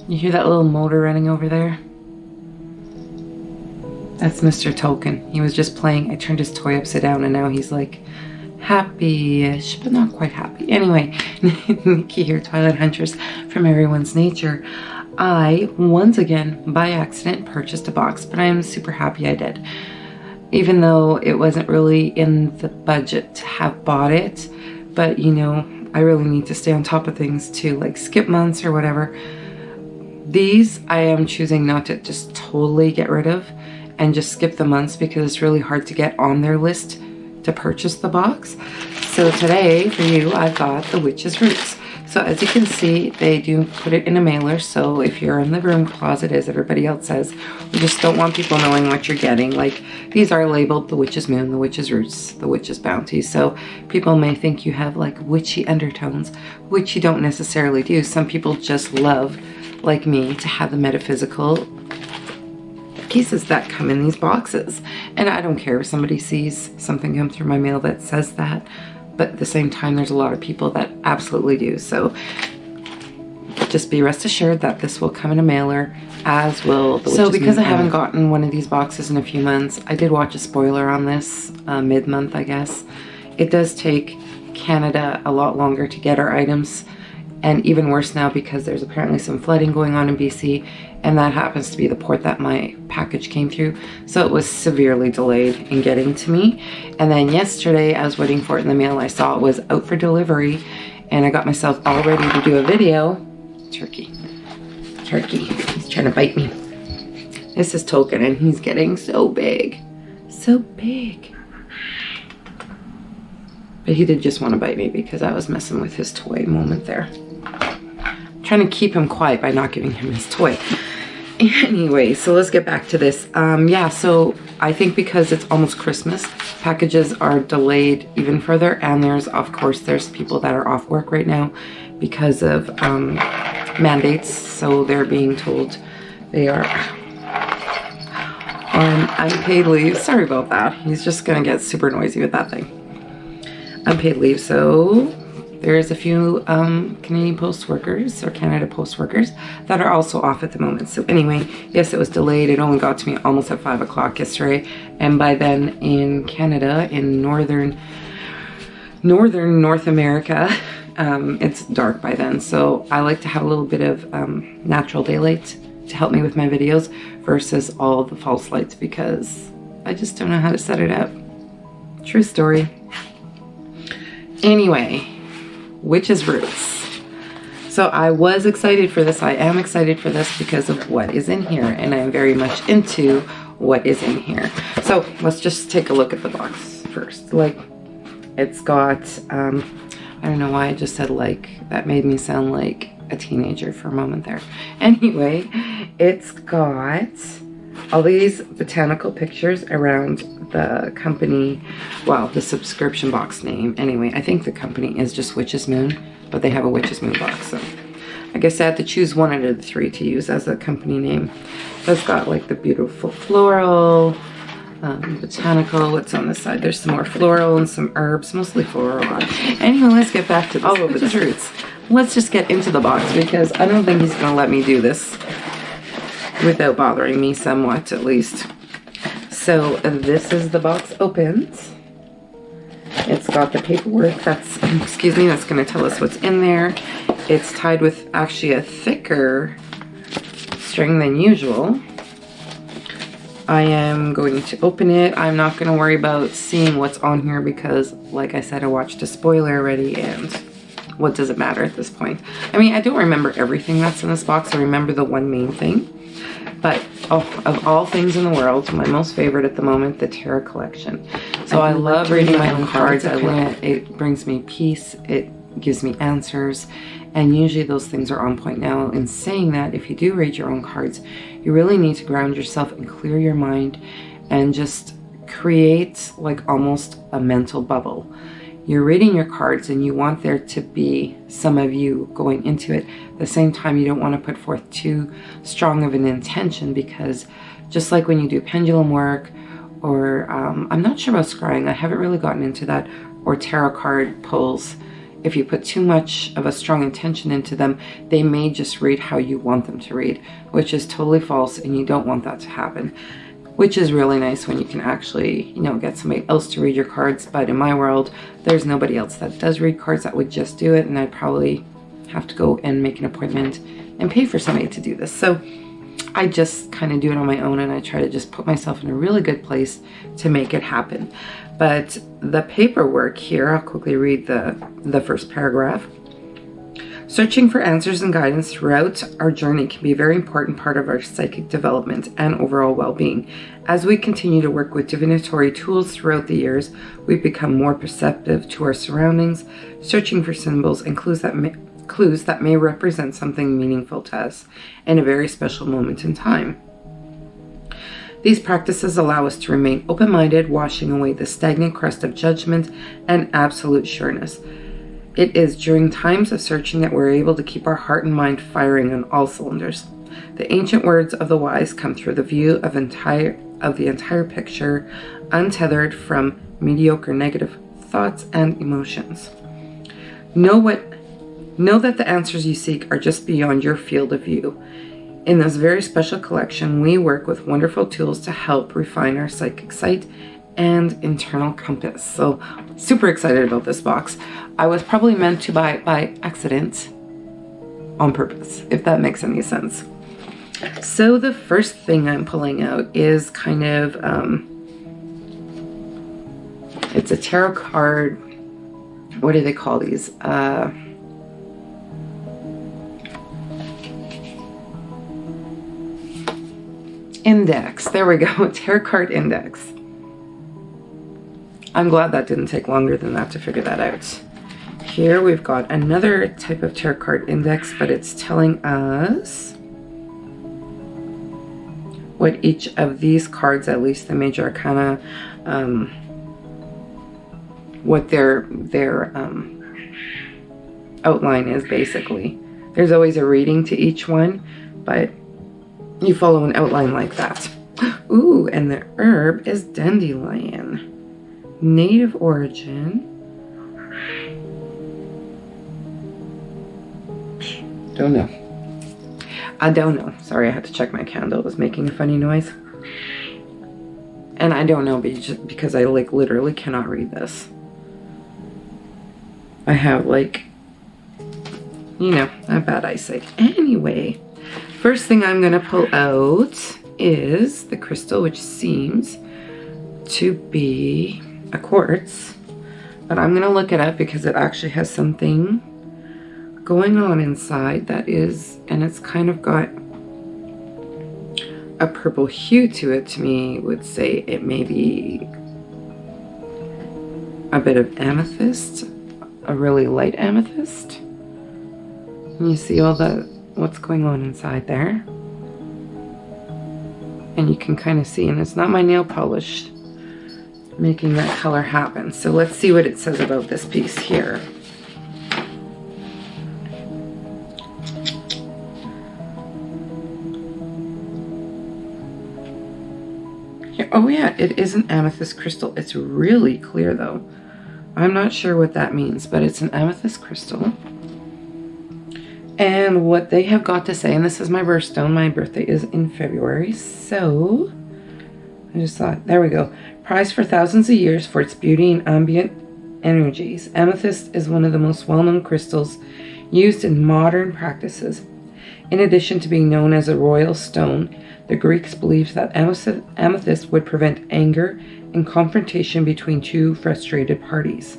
You hear that little motor running over there? That's Mr. Tolkien. He was just playing. I turned his toy upside down and now he's like happy-ish, but not quite happy. Anyway, Nikki here, Twilight Huntress from Everyone's Nature. I, once again, by accident, purchased a box, but I am super happy I did. Even though it wasn't really in the budget to have bought it, but you know, I really need to stay on top of things too, like skip months or whatever. These I am choosing not to just totally get rid of and just skip the months because it's really hard to get on their list to purchase the box. So today for you, I've got the Witch's Roots. So as you can see, they do put it in a mailer. So if you're in the broom closet, as everybody else says, we just don't want people knowing what you're getting. Like these are labeled the Witch's Moon, the Witch's Roots, the Witch's Bounty. So people may think you have like witchy undertones, which you don't necessarily do. Some people just love, like me, to have the metaphysical pieces that come in these boxes. And I don't care if somebody sees something come through my mail that says that, but at the same time there's a lot of people that absolutely do. So just be rest assured that this will come in a mailer, as will the So because I haven't gotten one of these boxes in a few months, I did watch a spoiler on this mid-month, I guess. It does take Canada a lot longer to get our items, and even worse now because there's apparently some flooding going on in BC, and that happens to be the port that my package came through. So it was severely delayed in getting to me. And then yesterday I was waiting for it in the mail. I saw it was out for delivery and I got myself all ready to do a video. Turkey, he's trying to bite me. This is Tolkien and he's getting so big, so big. But he did just want to bite me because I was messing with his toy a moment there. Trying to keep him quiet by not giving him his toy. Anyway, so let's get back to this. Yeah, so I think because it's almost Christmas, packages are delayed even further, and of course there's people that are off work right now because of mandates, so they're being told they are on unpaid leave. Sorry about that. He's just gonna get super noisy with that thing. Unpaid leave, so there's a few Canadian Post workers or Canada Post workers that are also off at the moment. So anyway, yes, it was delayed. It only got to me almost at 5 o'clock yesterday. And by then in Canada, in northern North America, it's dark by then. So I like to have a little bit of natural daylight to help me with my videos versus all the false lights because I just don't know how to set it up. True story. Anyway, Witch's Roots. So I was excited for this. I am excited for this because of what is in here, and I'm very much into what is in here. So let's just take a look at the box first. Like, it's got, I don't know why I just said like, that made me sound like a teenager for a moment there. Anyway, it's got all these botanical pictures around the company, well, the subscription box name. Anyway, I think the company is just Witch's Moon, but they have a Witch's Moon box. So I guess I had to choose one out of the three to use as a company name. So it's got like the beautiful floral, botanical. What's on this side? There's some more floral and some herbs, mostly floral. Anyway, let's get back to all over the roots. Let's just get into the box because I don't think he's going to let me do this without bothering me somewhat, at least. So this is the box opens. It's got the paperwork that's, excuse me, that's going to tell us what's in there. It's tied with actually a thicker string than usual. I am going to open it. I'm not going to worry about seeing what's on here because, like I said, I watched a spoiler already, and what does it matter at this point? I mean, I don't remember everything that's in this box. I remember the one main thing. But oh, of all things in the world, my most favorite at the moment, the tarot collection. So I love reading my own cards. It brings me peace. It gives me answers. And usually those things are on point. Now, in saying that, if you do read your own cards, you really need to ground yourself and clear your mind and just create like almost a mental bubble. You're reading your cards and you want there to be some of you going into it. At the same time, you don't want to put forth too strong of an intention because just like when you do pendulum work or I'm not sure about scrying, I haven't really gotten into that, or tarot card pulls, if you put too much of a strong intention into them, they may just read how you want them to read, which is totally false, and you don't want that to happen. Which is really nice when you can actually, you know, get somebody else to read your cards. But in my world, there's nobody else that does read cards that would just do it, and I'd probably have to go and make an appointment and pay for somebody to do this. So I just kind of do it on my own, and I try to just put myself in a really good place to make it happen. But the paperwork here, I'll quickly read the first paragraph. Searching for answers and guidance throughout our journey can be a very important part of our psychic development and overall well-being. As we continue to work with divinatory tools throughout the years, we become more perceptive to our surroundings, searching for symbols and clues that may represent something meaningful to us in a very special moment in time. These practices allow us to remain open-minded, washing away the stagnant crust of judgment and absolute sureness. It is during times of searching that we're able to keep our heart and mind firing on all cylinders. The ancient words of the wise come through the view of the entire picture, untethered from mediocre negative thoughts and emotions. Know that the answers you seek are just beyond your field of view. In this very special collection, we work with wonderful tools to help refine our psychic sight and internal compass. So super excited about this box. I was probably meant to buy it by accident on purpose, if that makes any sense. So the first thing I'm pulling out is kind of, it's a tarot card. What do they call these? Index. There we go. Tarot card index. I'm glad that didn't take longer than that to figure that out. Here we've got another type of tarot card index, but it's telling us what each of these cards, at least the major arcana, what their outline is basically. There's always a reading to each one, but you follow an outline like that. Ooh, and the herb is dandelion. Native origin. Don't know. I don't know. Sorry, I had to check my candle. It was making a funny noise. And I don't know because I like literally cannot read this. I have like, you know, a bad eyesight. Anyway, first thing I'm going to pull out is the crystal, which seems to be a quartz, but I'm gonna look it up because it actually has something going on inside that is, and it's kind of got a purple hue to it. To me, would say it may be a bit of amethyst, a really light amethyst. And you see all what's going on inside there, and you can kind of see, and it's not my nail polish making that color happen. So let's see what it says about this piece here. Here, oh yeah, it is an amethyst crystal. It's really clear though. I'm not sure what that means, but it's an amethyst crystal. And what they have got to say, and this is my birthstone, my birthday is in February, so I just thought, there we go. Prized for thousands of years for its beauty and ambient energies, amethyst is one of the most well-known crystals used in modern practices. In addition to being known as a royal stone, the Greeks believed that amethyst would prevent anger and confrontation between two frustrated parties.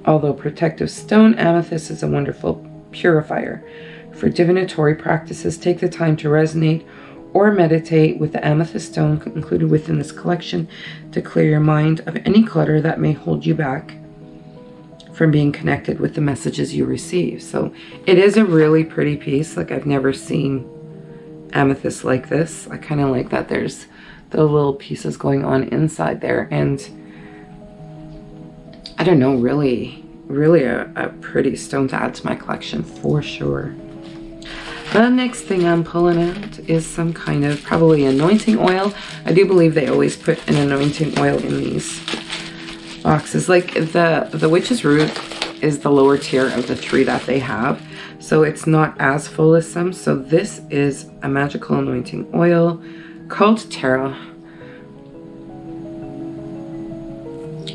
Although protective stone, amethyst is a wonderful purifier. For divinatory practices, take the time to resonate or meditate with the amethyst stone included within this collection to clear your mind of any clutter that may hold you back from being connected with the messages you receive. So it is a really pretty piece. Like, I've never seen amethyst like this. I kind of like that there's the little pieces going on inside there, and I don't know, really a pretty stone to add to my collection for sure. The next thing I'm pulling out is some kind of probably anointing oil. I do believe they always put an anointing oil in these boxes. Like the witch's root is the lower tier of the 3 that they have, so it's not as full as some. So this is a magical anointing oil called Terra.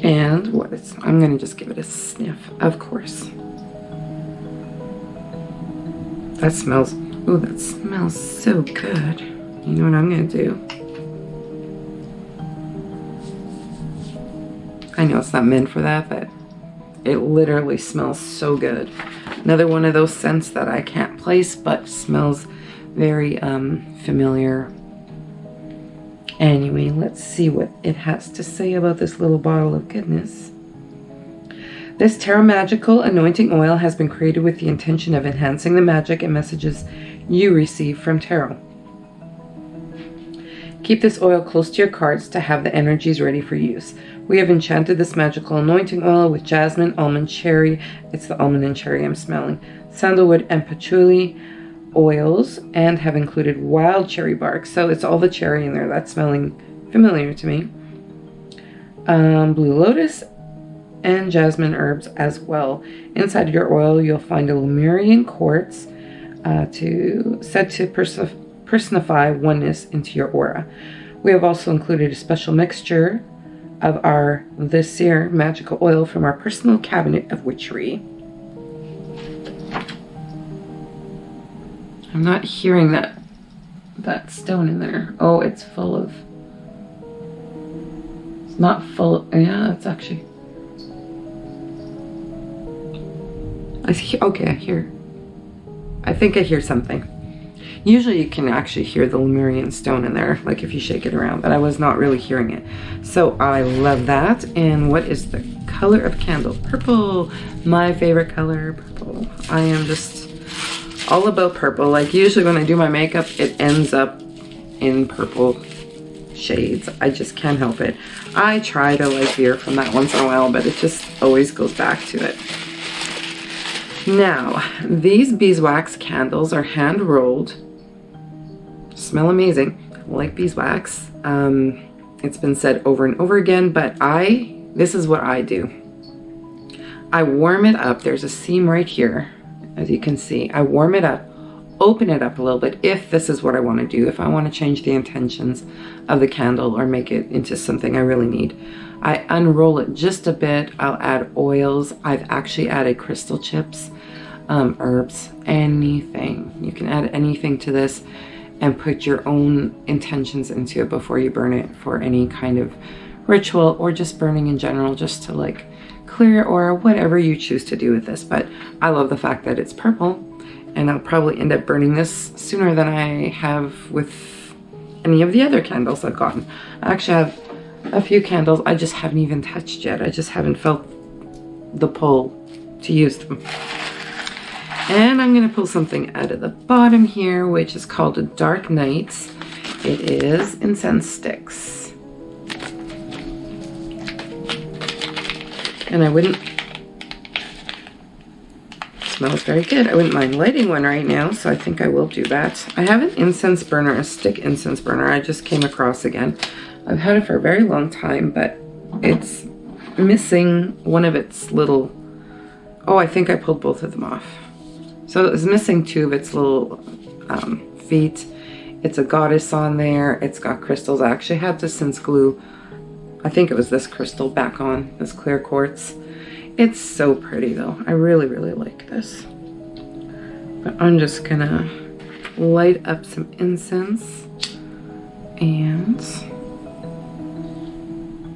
And what is, I'm gonna just give it a sniff, of course. That smells, oh, that smells so good. You know what I'm gonna do? I know it's not meant for that, but it literally smells so good. Another one of those scents that I can't place, but smells very familiar. Anyway, let's see what it has to say about this little bottle of goodness. This Terra Magical Anointing Oil has been created with the intention of enhancing the magic and messages you receive from tarot. Keep this oil close to your cards to have the energies ready for use. We have enchanted this magical anointing oil with jasmine, almond, cherry, it's the almond and cherry I'm smelling, sandalwood and patchouli oils, and have included wild cherry bark. So it's all the cherry in there. That's smelling familiar to me. Blue lotus and jasmine herbs as well. Inside your oil, you'll find a Lemurian quartz said to personify oneness into your aura. We have also included a special mixture of our this year magical oil from our personal cabinet of witchery. I'm not hearing that stone in there. Oh, it's full of, it's not full of, yeah, it's actually, okay, I think I hear something. Usually you can actually hear the Lemurian stone in there, like if you shake it around, but I was not really hearing it. So I love that. And what is the color of candle? Purple, my favorite color, purple. I am just all about purple. Like usually when I do my makeup, it ends up in purple shades. I just can't help it. I try to like veer from that once in a while, but it just always goes back to it. Now, these beeswax candles are hand rolled. Smell amazing. I like beeswax. It's been said over and over again, but this is what I do. I warm it up. There's a seam right here, as you can see. I warm it up, open it up a little bit if this is what I want to do, if I want to change the intentions of the candle or make it into something I really need. I unroll it just a bit. I'll add oils. I've actually added crystal chips, herbs, anything. You can add anything to this and put your own intentions into it before you burn it for any kind of ritual or just burning in general, just to like clear or whatever you choose to do with this. But I love the fact that it's purple, and I'll probably end up burning this sooner than I have with any of the other candles I've gotten. I actually have a few candles I just haven't even touched yet. I just haven't felt the pull to use them. And I'm going to pull something out of the bottom here, which is called a Dark Night. It is incense sticks. And I wouldn't, smells very good. I wouldn't mind lighting one right now, so I think I will do that. I have an incense burner, a stick incense burner I just came across again. I've had it for a very long time, but it's missing one of its little, oh, I think I pulled both of them off. So it was missing 2 of its little feet. It's a goddess on there. It's got crystals. I actually had to since glue, I think it was this crystal back on, this clear quartz. It's so pretty though. I really, really like this. But I'm just gonna light up some incense and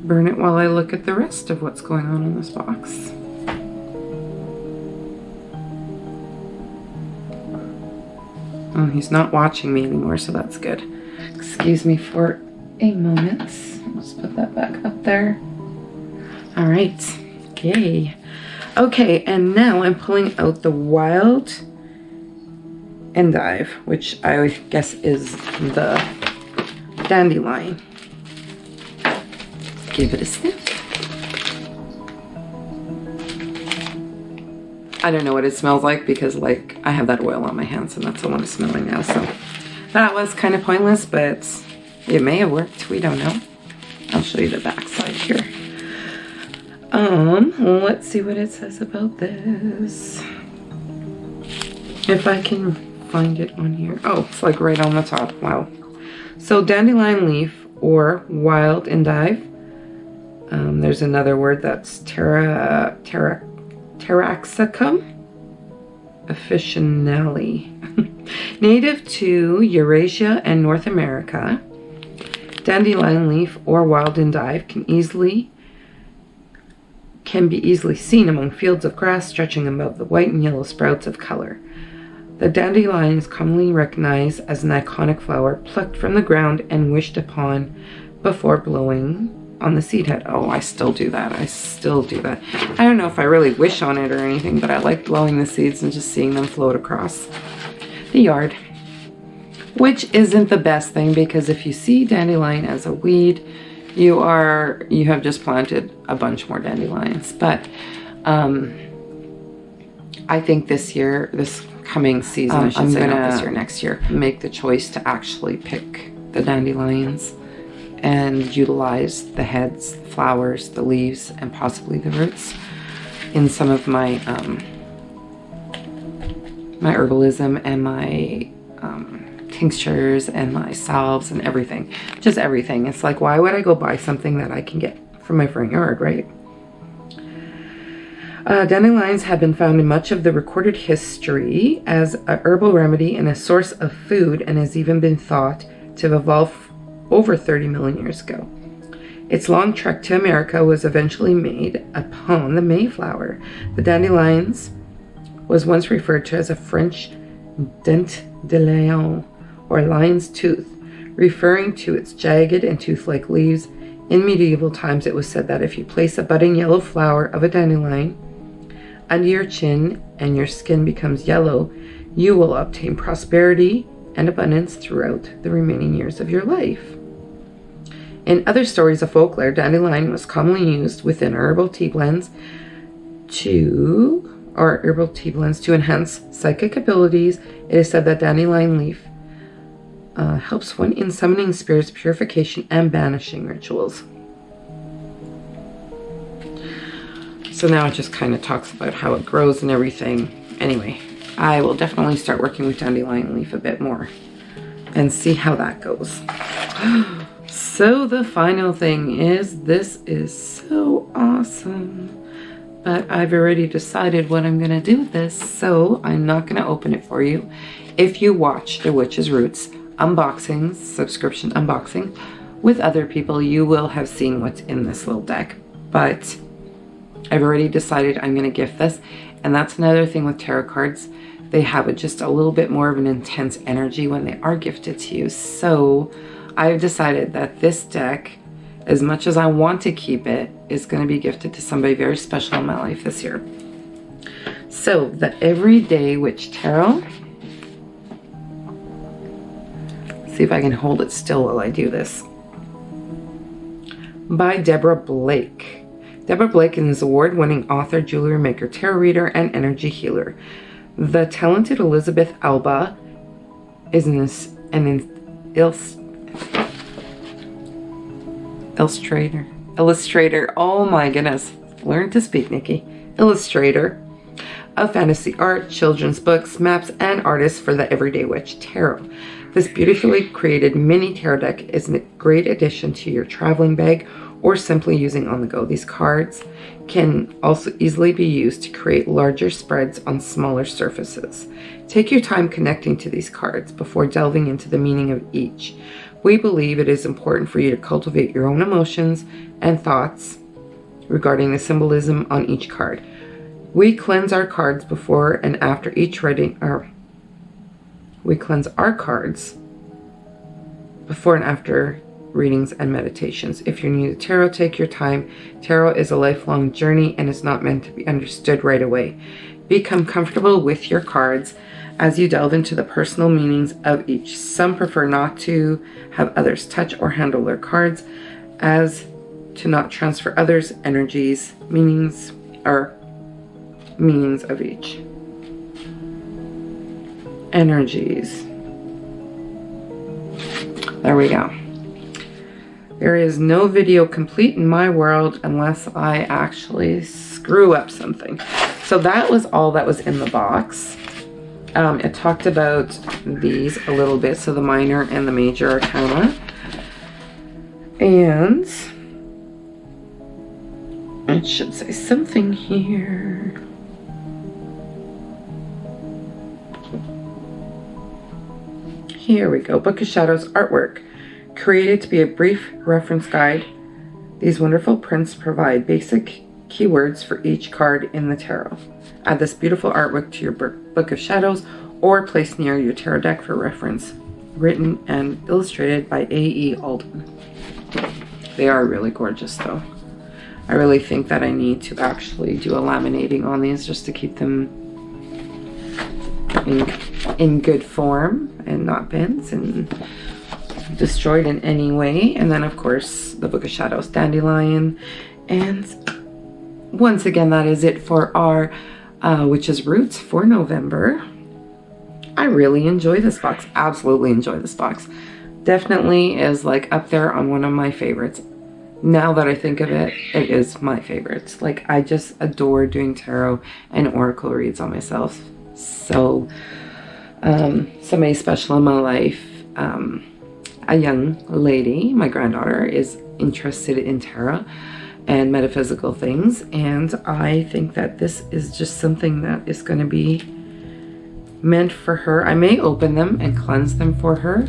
burn it while I look at the rest of what's going on in this box. Oh, he's not watching me anymore, so that's good. Excuse me for a moment. Let's put that back up there. All right, yay. Okay, and now I'm pulling out the wild Endive, which I guess is the dandelion. Give it a sniff. I don't know what it smells like because like I have that oil on my hands and that's the one I'm smelling now. So that was kind of pointless, but it may have worked. We don't know. I'll show you the back side here. Let's see what it says about this. If I can find it on here. Oh, it's like right on the top. Wow. So dandelion leaf or wild endive. There's another word that's Taraxacum officinale. Native to Eurasia and North America. Dandelion leaf or wild endive can be easily seen among fields of grass stretching above the white and yellow sprouts of color. The dandelion is commonly recognized as an iconic flower plucked from the ground and wished upon before blowing on the seed head. Oh, I still do that. I still do that. I don't know if I really wish on it or anything, but I like blowing the seeds and just seeing them float across the yard. Which isn't the best thing, because if you see dandelion as a weed, you have just planted a bunch more dandelions. But I think this coming season, I should say, not this year, next year, make the choice to actually pick the dandelions and utilize the heads, the flowers, the leaves, and possibly the roots in some of my my herbalism and my tinctures and my salves and everything. Just everything. It's like, why would I go buy something that I can get from my front yard, right? Dandelions have been found in much of the recorded history as a herbal remedy and a source of food, and has even been thought to have evolved over 30 million years ago. Its long trek to America was eventually made upon the Mayflower. The dandelions was once referred to as a French dent de lion, or lion's tooth, referring to its jagged and tooth-like leaves. In medieval times, it was said that if you place a budding yellow flower of a dandelion under your chin and your skin becomes yellow, you will obtain prosperity and abundance throughout the remaining years of your life. In other stories of folklore, dandelion was commonly used within herbal tea blends to enhance psychic abilities. It is said that dandelion leaf helps one in summoning spirits, purification, and banishing rituals. So now it just kind of talks about how it grows and everything. Anyway, I will definitely start working with dandelion leaf a bit more and see how that goes. So the final thing is, this is so awesome, but I've already decided what I'm going to do with this, so I'm not going to open it for you. If you watch the Witch's Roots unboxings, subscription unboxing with other people, you will have seen what's in this little deck, but I've already decided I'm going to gift this. And that's another thing with tarot cards. They have just a little bit more of an intense energy when they are gifted to you. So I've decided that this deck, as much as I want to keep it, is going to be gifted to somebody very special in my life this year. So the Everyday Witch Tarot. See if I can hold it still while I do this. By Deborah Blake. Deborah Blake is an award-winning author, jewelry maker, tarot reader, and energy healer. The talented Elizabeth Alba is an illustrator. Oh my goodness. Learn to speak, Nikki. Illustrator of fantasy art, children's books, maps, and artist for the Everyday Witch Tarot. This beautifully created mini tarot deck is a great addition to your traveling bag or simply using on the go. These cards can also easily be used to create larger spreads on smaller surfaces. Take your time connecting to these cards before delving into the meaning of each. We believe it is important for you to cultivate your own emotions and thoughts regarding the symbolism on each card. We cleanse our cards before and after each reading, we cleanse our cards before and after readings and meditations. If you're new to tarot, take your time. Tarot is a lifelong journey and is not meant to be understood right away. Become comfortable with your cards as you delve into the personal meanings of each. Some prefer not to have others touch or handle their cards, as to not transfer others' energies, meanings of each. Energies. There we go. There is no video complete in my world unless I actually screw up something. So that was all that was in the box. It talked about these a little bit, so the minor and the major arcana. And it should say something here. Here we go. Book of Shadows artwork. Created to be a brief reference guide, these wonderful prints provide basic keywords for each card in the tarot. Add this beautiful artwork to your Book of Shadows or place near your tarot deck for reference. Written and illustrated by A.E. Alden. They are really gorgeous though. I really think that I need to actually do a laminating on these just to keep them in good form and not bent and destroyed in any way. And then of course the Book of Shadows Dandelion. And once again, that is it for our Witch's Roots for November. I really enjoy this box. Absolutely enjoy this box. Definitely is like up there on one of my favorites. Now that I think of it, it is my favorite. Like, I just adore doing tarot and oracle reads on myself. So somebody special in my life, a young lady, my granddaughter, is interested in tarot and metaphysical things, and I think that this is just something that is going to be meant for her. I may open them and cleanse them for her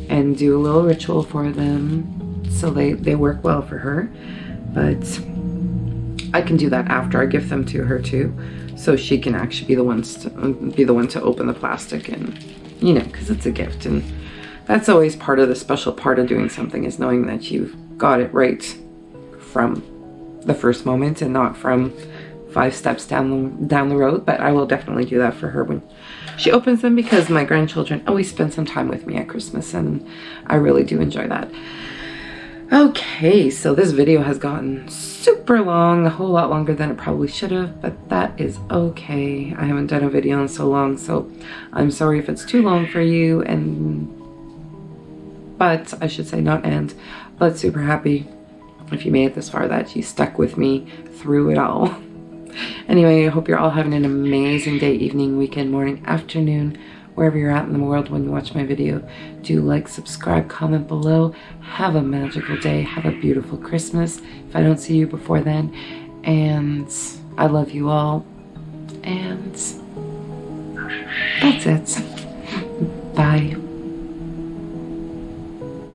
and do a little ritual for them so they work well for her, but I can do that after I give them to her too, so she can actually be the one to open the plastic, and you know, because it's a gift, and that's always part of the special part of doing something, is knowing that you've got it right from the first moment and not from 5 steps down the road. But I will definitely do that for her when she opens them, because my grandchildren always spend some time with me at Christmas, and I really do enjoy that. Okay, so this video has gotten super long, a whole lot longer than it probably should have, but that is okay. I haven't done a video in so long, so I'm sorry if it's too long for you, but I should say not end, but super happy if you made it this far, that you stuck with me through it all. Anyway, I hope you're all having an amazing day, evening, weekend, morning, afternoon, wherever you're at in the world when you watch my video. Do like, subscribe, comment below. Have a magical day. Have a beautiful Christmas if I don't see you before then. And I love you all. And that's it. Bye.